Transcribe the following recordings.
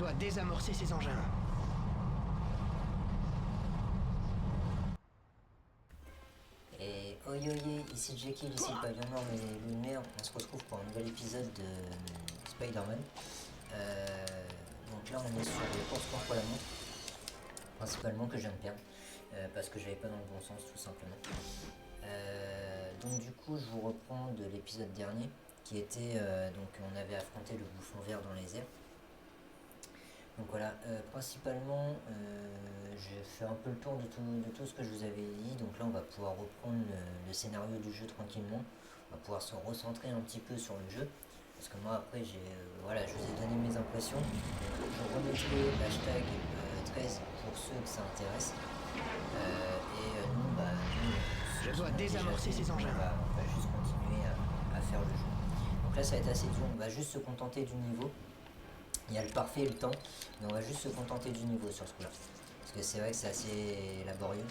dois désamorcer ces engins. Et oyoye, ici Jekyll, ici le pavillon noir mais lunaire, on se retrouve pour un nouvel épisode de Spider-Man. Donc là on est sur le course contre la montre, principalement que je viens de perdre, parce que j'avais pas dans le bon sens tout simplement. Donc du coup je vous reprends de l'épisode dernier, qui était, donc on avait affronté le bouffon vert dans les airs. Donc voilà, principalement, j'ai fait un peu le tour de tout ce que je vous avais dit. Donc là, on va pouvoir reprendre le scénario du jeu tranquillement. On va pouvoir se recentrer un petit peu sur le jeu. Parce que moi, après, voilà, je vous ai donné mes impressions. Je remettrai l'hashtag 13 pour ceux que ça intéresse. Je dois désamorcer ces engins. On va juste continuer à faire le jeu. Donc là, ça va être assez dur. On va juste se contenter du niveau. Il y a le parfait et le temps, mais on va juste se contenter du niveau sur ce coup-là. Parce que c'est vrai que c'est assez laborieux.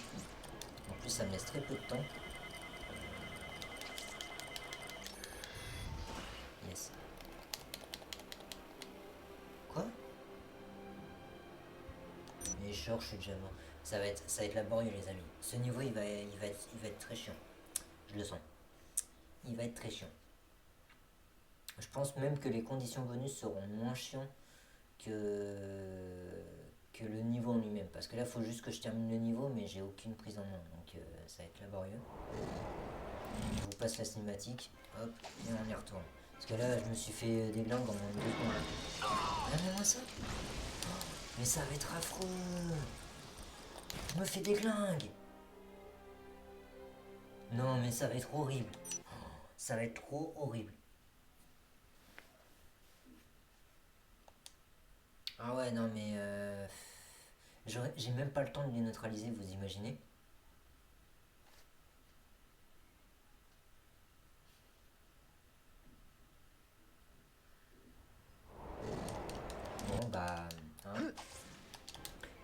En plus, ça me laisse très peu de temps. Yes. Quoi? Mais genre, je suis déjà mort. Ça va être laborieux, les amis. Ce niveau, il va être très chiant. Je le sens. Il va être très chiant. Je pense même que les conditions bonus seront moins chiants que le niveau en lui-même, parce que là il faut juste que je termine le niveau, mais j'ai aucune prise en main, donc ça va être laborieux. Je vous passe la cinématique, hop, et on y retourne, parce que là je me suis fait des glandes en moins de 2 secondes. Regardez-moi ça. Mais ça va être affreux. Je me fais des glingues. Non mais ça va être horrible. Ça va être trop horrible. Ah ouais, non mais j'ai même pas le temps de les neutraliser, vous imaginez? Bon bah... Hein.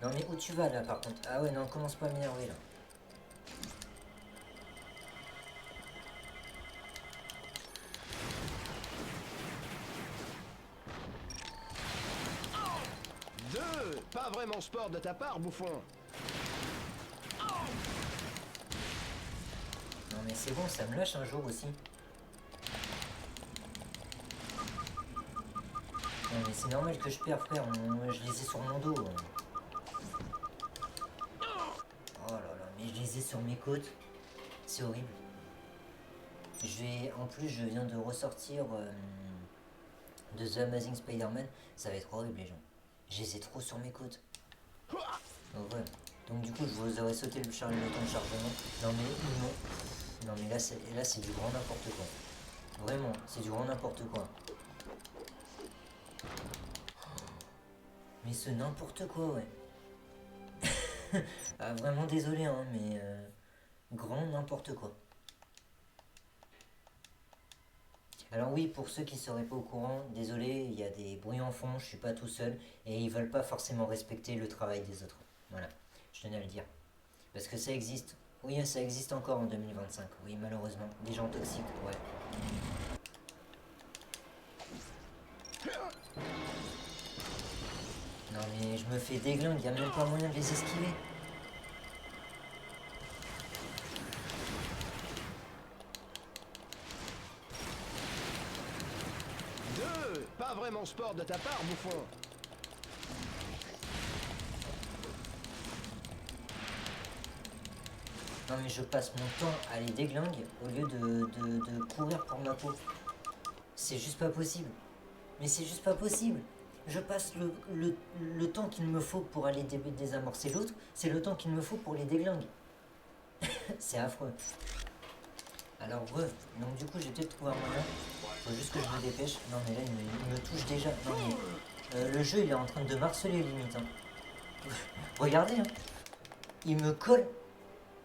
Non mais où tu vas là par contre? Ah ouais, non, commence pas à m'énerver là. Pas vraiment sport de ta part, bouffon. Non mais c'est bon, ça me lâche un jour aussi. Non mais c'est normal que je perds, frère, je les ai sur mon dos. Oh là là, mais je les ai sur mes côtes. C'est horrible. En plus, je viens de ressortir de The Amazing Spider-Man. Ça va être horrible, les gens. Je les ai trop sur mes côtes. Donc ouais. Donc du coup, je vous aurais sauté le temps de chargement. Non mais non. Non mais là, c'est du grand n'importe quoi. Vraiment, c'est du grand n'importe quoi. Mais ce n'importe quoi, ouais. Ah, vraiment désolé, hein, mais grand n'importe quoi. Alors oui, pour ceux qui ne seraient pas au courant, désolé, il y a des bruits en fond, je suis pas tout seul, et ils veulent pas forcément respecter le travail des autres. Voilà, je tenais à le dire. Parce que ça existe. Oui, ça existe encore en 2025, oui, malheureusement. Des gens toxiques, ouais. Non mais je me fais déglingue, il n'y a même pas moyen de les esquiver. Pas vraiment sport de ta part, bouffon. Non mais je passe mon temps à les déglinguer au lieu de courir pour ma peau. C'est juste pas possible. Mais c'est juste pas possible. Je passe le temps qu'il me faut pour aller désamorcer l'autre, c'est le temps qu'il me faut pour les déglinguer. C'est affreux. Alors donc du coup j'ai peut-être trouvé un moyen. Faut juste que je me dépêche. Non mais là il me touche déjà. Non mais le jeu il est en train de marceler limite. Hein. Regardez, hein. Il me colle.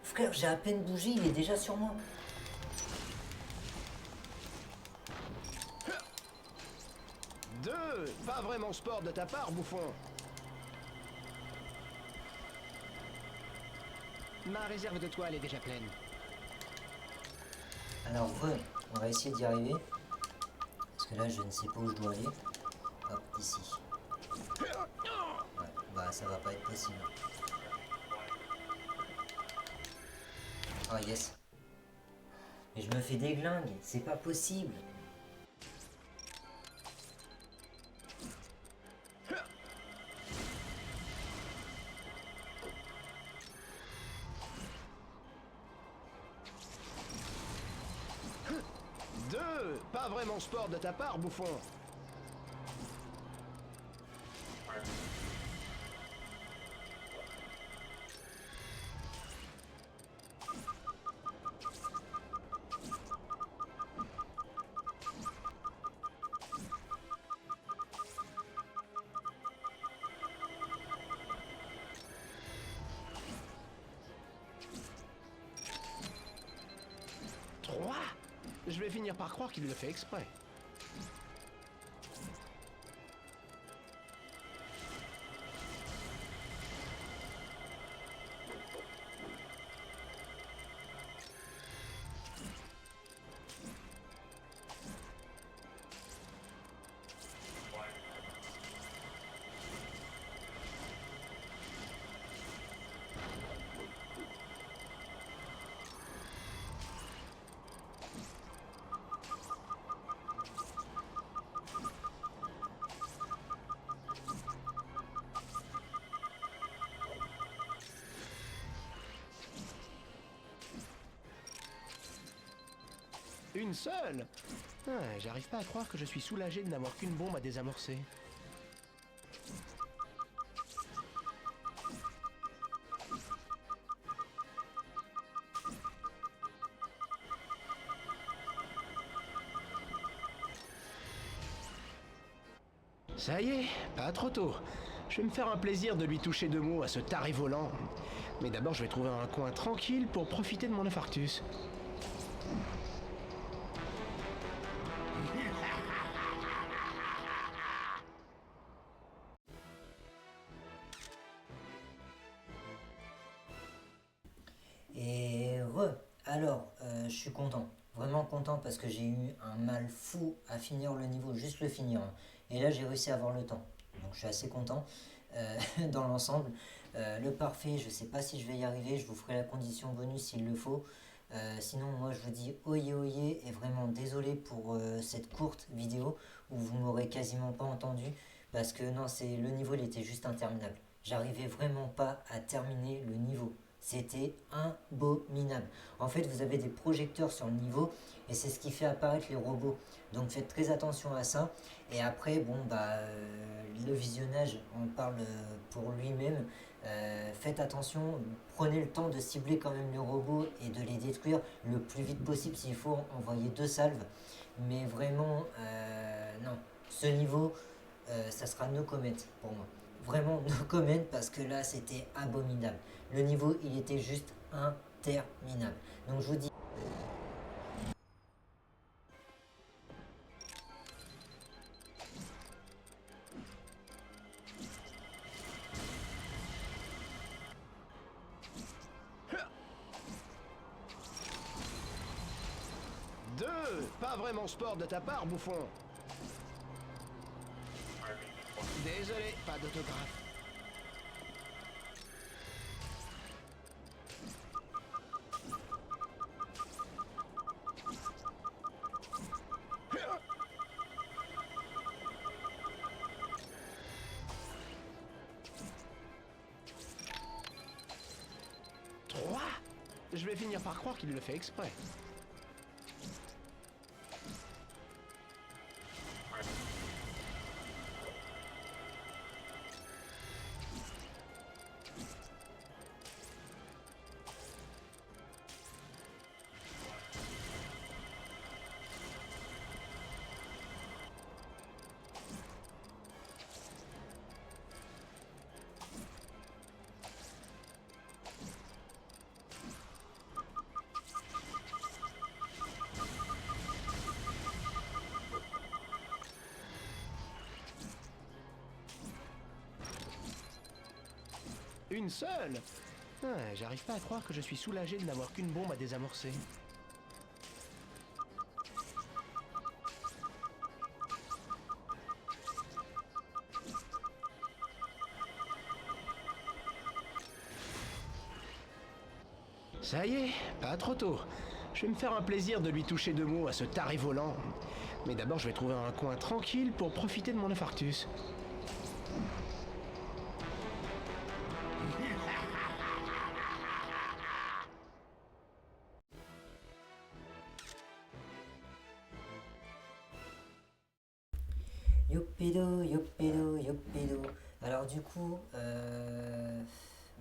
Frère, j'ai à peine bougé, il est déjà sur moi. Pas vraiment sport de ta part, bouffon. Ma réserve de toile est déjà pleine. Alors on va essayer d'y arriver. Parce que là je ne sais pas où je dois aller. Hop, ici. ça va pas être possible. Oh yes. Mais je me fais des glingues, c'est pas possible. Deux, pas vraiment sport de ta part, bouffon. Trois. Je vais finir par croire qu'il le fait exprès. Une seule? J'arrive pas à croire que je suis soulagé de n'avoir qu'une bombe à désamorcer. Ça y est, pas trop tôt. Je vais me faire un plaisir de lui toucher deux mots à ce taré volant. Mais d'abord, je vais trouver un coin tranquille pour profiter de mon infarctus. Et alors, je suis content, vraiment content parce que j'ai eu un mal fou à finir le niveau, juste le finir, hein. Et là, j'ai réussi à avoir le temps, donc je suis assez content dans l'ensemble. Le parfait, je sais pas si je vais y arriver, je vous ferai la condition bonus s'il le faut. Sinon, moi, je vous dis oyez oyez et vraiment désolé pour cette courte vidéo où vous m'aurez quasiment pas entendu parce que non, c'est le niveau, il était juste interminable. J'arrivais vraiment pas à terminer le niveau. C'était abominable. En fait, vous avez des projecteurs sur le niveau et c'est ce qui fait apparaître les robots. Donc faites très attention à ça. Et après, bon, le visionnage en parle pour lui-même. Faites attention, prenez le temps de cibler quand même les robots et de les détruire le plus vite possible. S'il faut, envoyer 2 salves. Mais vraiment, non. Ce niveau, ça sera no comment pour moi. Vraiment no comment parce que là, c'était abominable. Le niveau, il était juste interminable. Donc je vous dis... Deux, pas vraiment sport de ta part, bouffon. Désolé, pas d'autographe. Trois. Je vais finir par croire qu'il le fait exprès. Une seule? J'arrive pas à croire que je suis soulagé de n'avoir qu'une bombe à désamorcer. Ça y est, pas trop tôt. Je vais me faire un plaisir de lui toucher 2 mots à ce taré volant. Mais d'abord, je vais trouver un coin tranquille pour profiter de mon infarctus. Youpido, youpido, youpido. Alors du coup,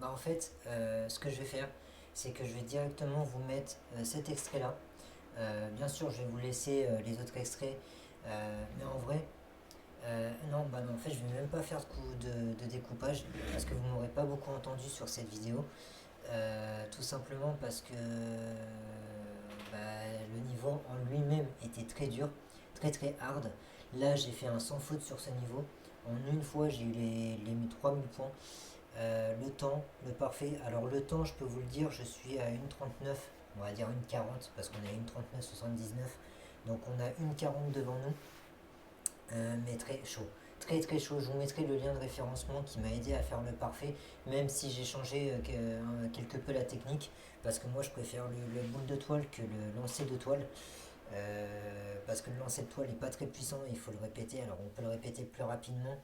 en fait, ce que je vais faire, c'est que je vais directement vous mettre cet extrait-là. Bien sûr, je vais vous laisser les autres extraits, mais en vrai, non, en fait, je vais même pas faire de coup de découpage parce que vous m'aurez pas beaucoup entendu sur cette vidéo. Tout simplement parce que le niveau en lui-même était très dur, très très hard. Là, j'ai fait un sans faute sur ce niveau. En une fois, j'ai eu les 3000 points. Le temps, le parfait. Alors, le temps, je peux vous le dire, je suis à 1,39, on va dire 1,40 parce qu'on est à 1,39,79. Donc, on a 1,40 devant nous, mais très chaud. Très très chaud. Je vous mettrai le lien de référencement qui m'a aidé à faire le parfait, même si j'ai changé quelque peu la technique, parce que moi je préfère le boule de toile que le lancer de toile. Parce que le lancer de toile n'est pas très puissant, il faut le répéter. Alors on peut le répéter plus rapidement,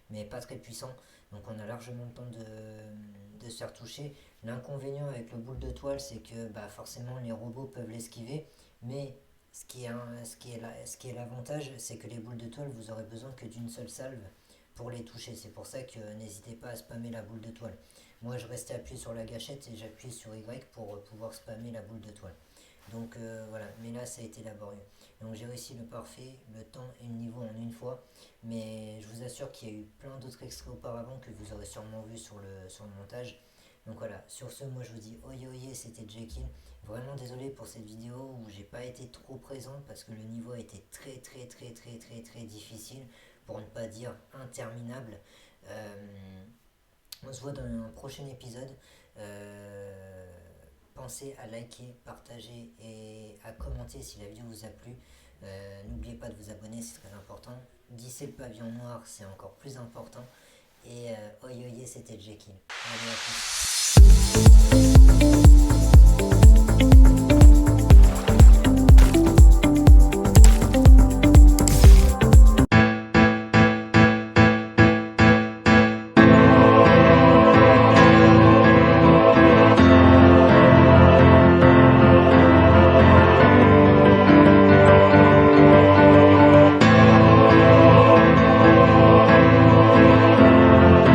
mais pas très puissant. Donc on a largement le temps de se faire toucher. L'inconvénient avec le boule de toile, c'est que forcément les robots peuvent l'esquiver, mais ce qui est l'avantage, c'est que les boules de toile, vous aurez besoin que d'une seule salve pour les toucher. C'est pour ça que n'hésitez pas à spammer la boule de toile. Moi, je restais appuyé sur la gâchette et j'appuie sur Y pour pouvoir spammer la boule de toile. Donc voilà, mais là ça a été laborieux. Donc j'ai réussi le parfait, le temps et le niveau en une fois. Mais je vous assure qu'il y a eu plein d'autres extraits auparavant que vous aurez sûrement vu sur le montage. Donc voilà, sur ce, moi je vous dis oye oye, c'était Jekyll. Vraiment désolé pour cette vidéo où j'ai pas été trop présente parce que le niveau a été très très très très très très difficile, pour ne pas dire interminable. On se voit dans un prochain épisode. Pensez à liker, partager et à commenter si la vidéo vous a plu. N'oubliez pas de vous abonner, c'est très important. Glisser le pavillon noir, c'est encore plus important. Et oye oye, c'était Jekyll. Allez, à plus.